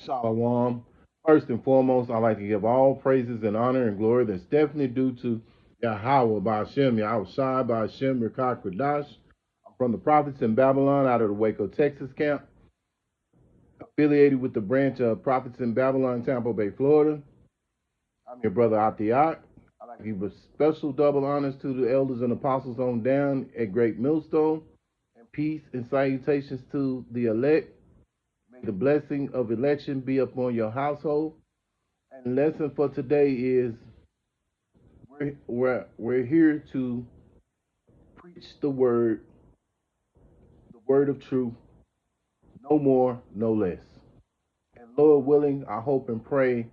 Shalom. First and foremost, I'd like to give all praises and honor and glory that's definitely due to YAHAWAH BAHASHM YAHAWASHI BAHASHM Rakak Radash. I'm from the Prophets in Babylon out of the Waco, Texas camp, affiliated with the branch of Prophets in Babylon, Tampa Bay, Florida. I'm your brother Atiak. I'd like to give a special double honors to the elders and apostles on down at Great Millstone, and peace and salutations to the elect. May the blessing of election be upon your household. And the lesson for today is we're here to preach the word of truth, no more, no less. And Lord willing, I hope and pray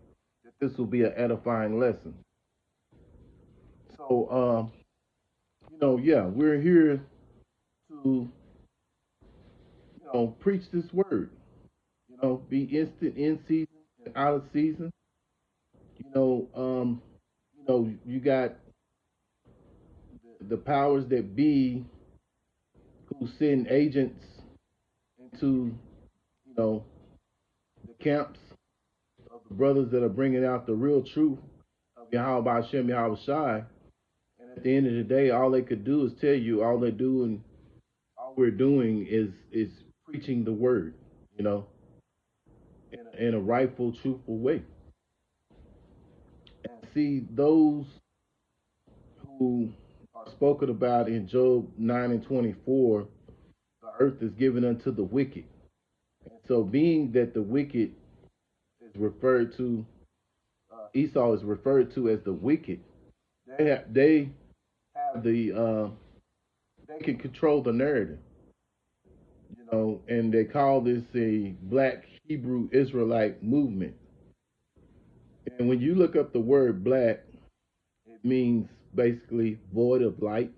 that this will be an edifying lesson. So, yeah, we're here to, preach this word. Be instant in season and out of season. You know, um, you got the powers that be who send agents into, you know, the camps of the brothers that are bringing out the real truth of Yahawah Bahashem Yahawashi. And at the end of the day, all they could do is tell you all they do and all we're doing is preaching the word, you know, in a rightful, truthful way. And see those who are spoken about in Job 9:24, the earth is given unto the wicked. And so being that the wicked is referred to, Esau is referred to as the wicked, they have they can control the narrative, and they call this a Black Hebrew Israelite movement. And when you look up the word black, it means basically void of light,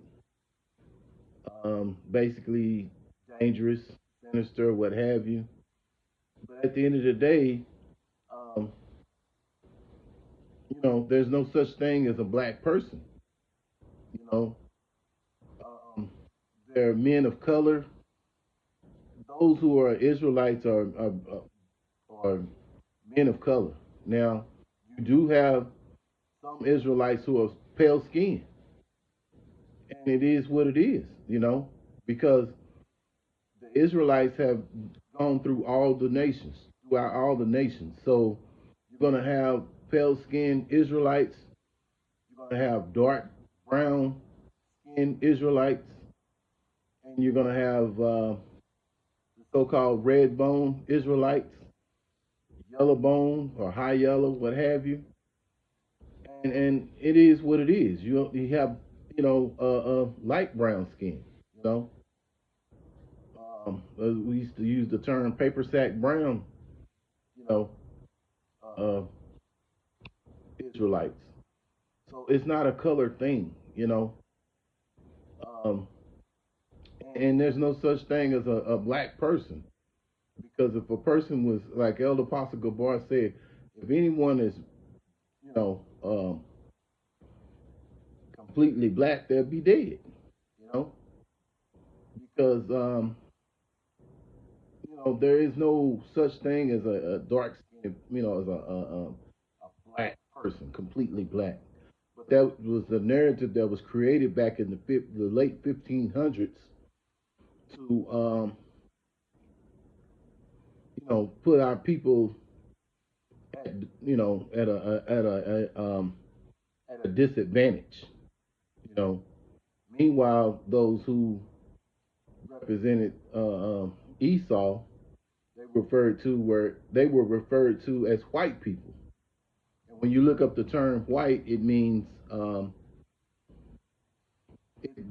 basically dangerous, sinister, what have you. But at the end of the day, um, there's no such thing as a black person. You know, um, there are men of color. Those who are Israelites are men of color. Now, you do have some Israelites who are pale skinned, and it is what it is, because the Israelites have gone through throughout all the nations. So you're going to have pale skinned Israelites, you're going to have dark brown skinned Israelites, and you're going to have the so called red bone Israelites, yellow bone or high yellow, what have you. And it is what it is. You have light brown skin. You know, we used to use the term paper sack brown. You know, uh, Israelites. So it's not a color thing. Um, and there's no such thing as a black person, because if a person was like Elder Apostle Gabar said, if anyone is you know completely black, they'll be dead. You know, because there is no such thing as a dark skin, as a black person, completely black. But that was the narrative that was created back in the late 1500s to, put our people at, at a disadvantage. You know, meanwhile, those who represented Esau, they were referred to as white people. And when you look up the term white, it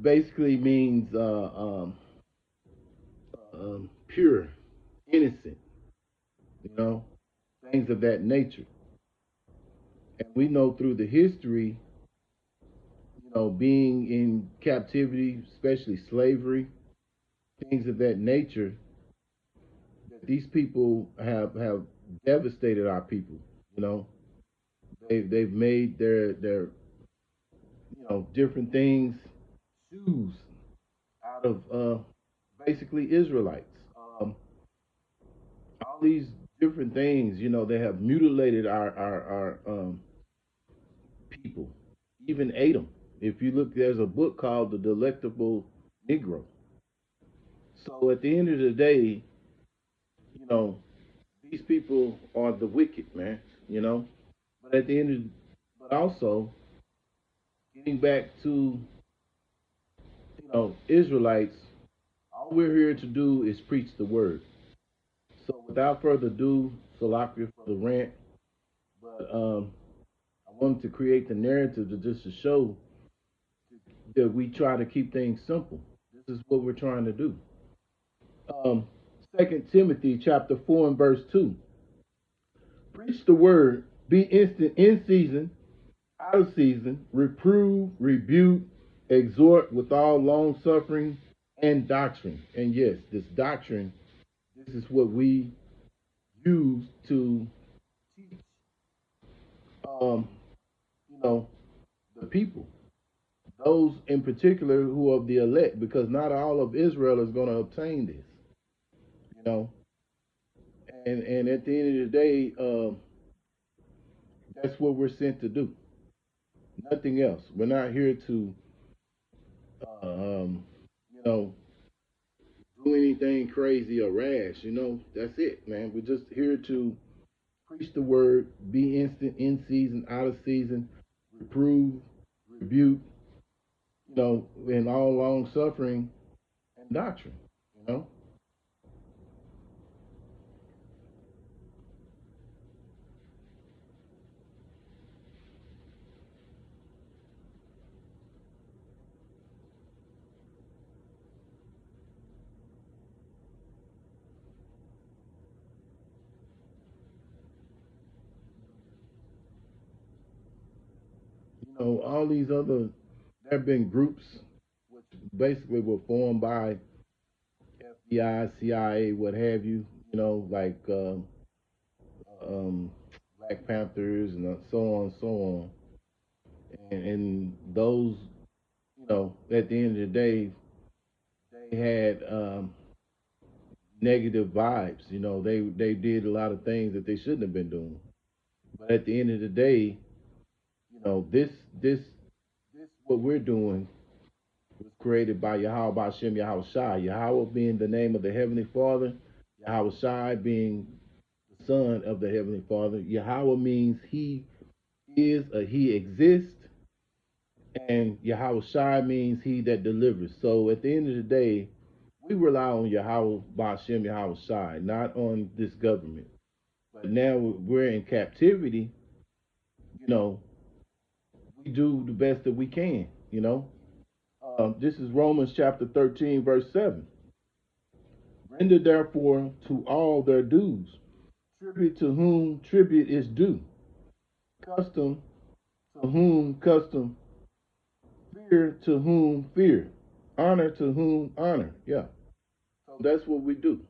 basically means pure, innocent, you know, things of that nature. And we know through the history, being in captivity, especially slavery, things of that nature, that these people have devastated our people. You know, they've made their different things, shoes out of basically Israelites. Um, all these different things. They have mutilated our people, even ate them. If you look, there's a book called The Delectable Negro. So at the end of the day, you know, these people are the wicked, man. You know, but at the end of, but also getting back to Israelites, all we're here to do is preach the word. So without further ado, Salakria for the rant, but I wanted to create the narrative to show that we try to keep things simple. This is what we're trying to do. Um, 2 Timothy chapter 4 and verse 2. Preach the word, be instant in season, out of season, reprove, rebuke, exhort with all long suffering and doctrine. And yes, this doctrine, this is what we use to teach, um, you know, the people, those in particular who are the elect, because not all of Israel is going to obtain this, you know. And at the end of the day, that's what we're sent to do. Nothing else. We're not here to, you know, do anything crazy or rash. That's it, man. We're just here to preach the word, be instant in season, out of season, reprove, rebuke, in all long suffering and doctrine. You know, all these other there have been groups which basically were formed by FBI, CIA, what have you. Like um, Black Panthers and so on and so on. And those, at the end of the day, they had negative vibes. They did a lot of things that they shouldn't have been doing. But at the end of the day, this what we're doing was created by Yahawah Bahashem Yahawashi. Yahawah being the name of the Heavenly Father, Yahawashi being the Son of the Heavenly Father. Yahawah means He is or He exists, and Yahawashi means He that delivers. So at the end of the day, we rely on Yahawah Bahashem Yahawashi, not on this government. But now we're in captivity, you know, we do the best that we can. This is Romans chapter 13, verse 7. Render therefore to all their dues, tribute to whom tribute is due, custom to whom custom, fear to whom fear, honor to whom honor. Yeah. So that's what we do.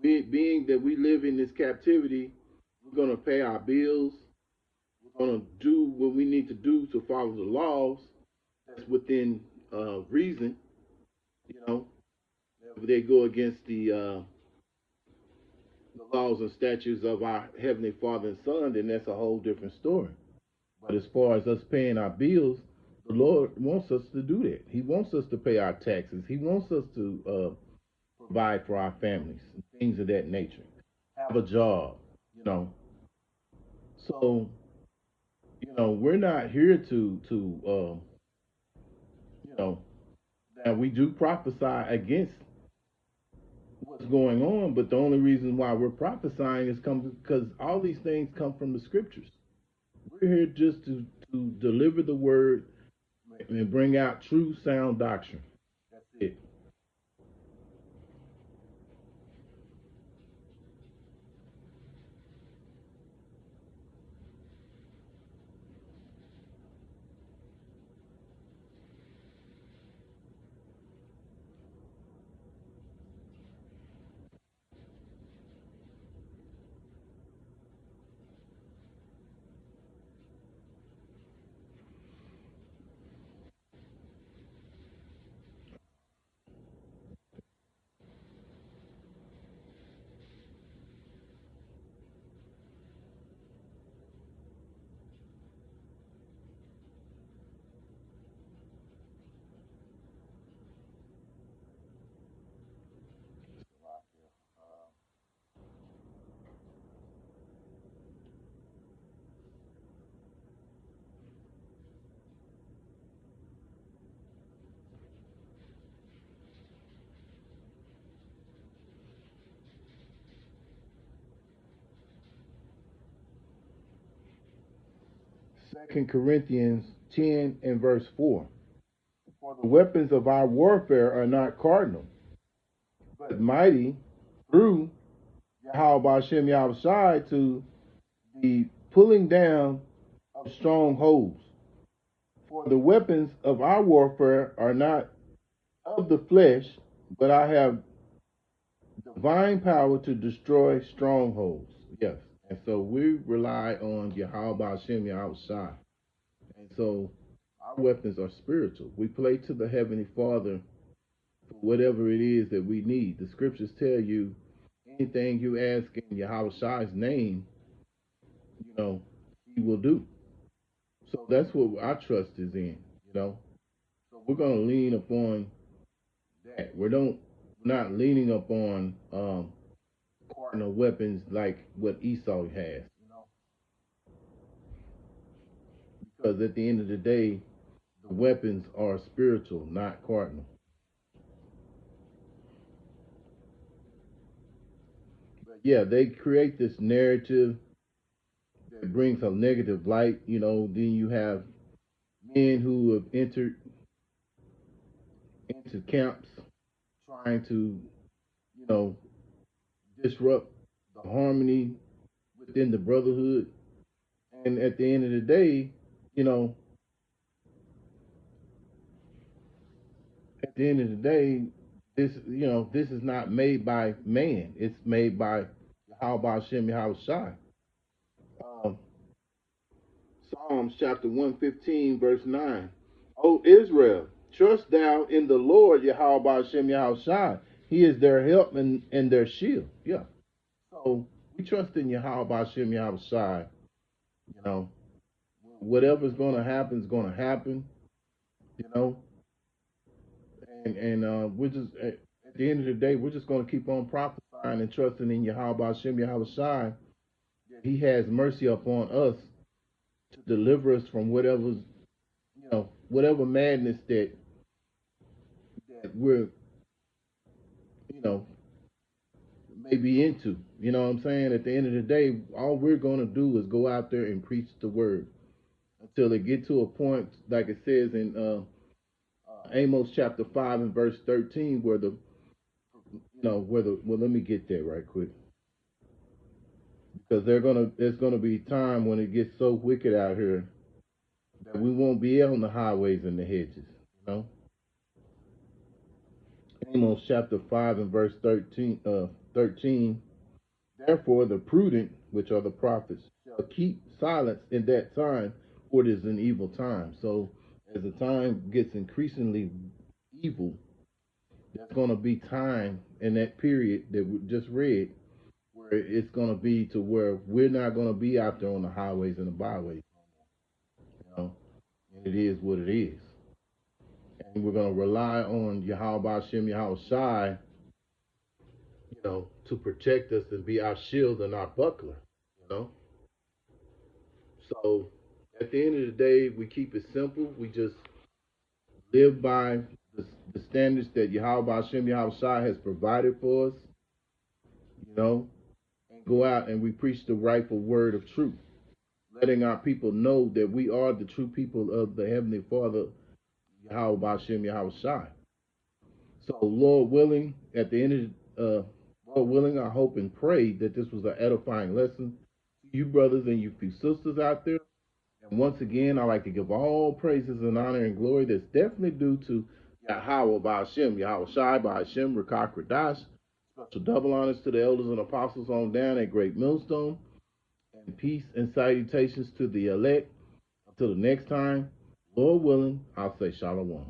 Being that we live in this captivity, we're going to pay our bills. We're going to do what we need to do to follow the laws that's within reason. You know, if they go against the laws and statutes of our Heavenly Father and Son, then that's a whole different story. But as far as us paying our bills, the Lord wants us to do that. He wants us to pay our taxes. He wants us to provide for our families and things of that nature. Have a job, you know. So, we're not here you know, now we do prophesy against what's going on, but the only reason why we're prophesying is because all these things come from the scriptures. We're here just to deliver the word and bring out true sound doctrine. That's it. 2 Corinthians 10 and verse 4. For the weapons of our warfare are not cardinal, but mighty through YAHAWAH BAHASHAM YAHAWASHI to the pulling down of strongholds. For the weapons of our warfare are not of the flesh, but I have divine power to destroy strongholds. Yes. And so we rely on YAHAWAH BAHASHAM YAHAWASHI. And so our weapons are spiritual. We pray to the Heavenly Father for whatever it is that we need. The scriptures tell you anything you ask in Yahawah's name, he will do. So that's what our trust is in. So we're going to lean upon that. We're not leaning upon cardinal weapons like what Esau has. Because at the end of the day, the weapons are spiritual, not cardinal. But yeah, they create this narrative that brings a negative light. Then you have men who have entered into camps trying to, you know, disrupt the harmony within the brotherhood. And at the end of the day, you know, at the end of the day, this is not made by man. It's made by Yahawah Bahashem Yahawashi. Um, Psalms chapter 115, verse 9. O Israel, trust thou in the Lord Yahawah Bahashem Yahawashi. He is their help and their shield. Yeah. So we trust in Yahawah Bahashem Yahawashi. Whatever's going to happen is going to happen. You know, and we're just at the end of the day, we're just going to keep on prophesying and trusting in Yahawah Bahashem Yahawashi that He has mercy upon us to deliver us from whatever madness that we're, maybe into. You know what I'm saying? At the end of the day, all we're going to do is go out there and preach the word until it get to a point, like it says in Amos chapter 5 and verse 13, where well, let me get there right quick. Because there's gonna be time when it gets so wicked out here that we won't be on the highways and the hedges. Amos chapter 5 and verse 13. Therefore the prudent, which are the prophets, shall keep silence in that time, for it is an evil time. So as the time gets increasingly evil, there's going to be time in that period that we just read where it's going to be to where we're not going to be out there on the highways and the byways. And it is what it is. And we're going to rely on Yahawah Bahashem Yahawashi, to protect us and be our shield and our buckler. So at the end of the day, we keep it simple. We just live by the standards that Yahawah Bahashem Yahawashi has provided for us, and go out and we preach the rightful word of truth, letting our people know that we are the true people of the Heavenly Father, Yahawah Bahashem Yahawashi. So Lord willing, at the end of Lord willing, I hope and pray that this was an edifying lesson to you brothers and you few sisters out there. And once again, I like to give all praises and honor and glory that's definitely due to YAHAWAH Bahashem Yahawashi Bahashem Rakak Radash. Special double honors to the elders and apostles on down at Great Millstone. And peace and salutations to the elect. Until the next time, Lord willing, I'll say shalom.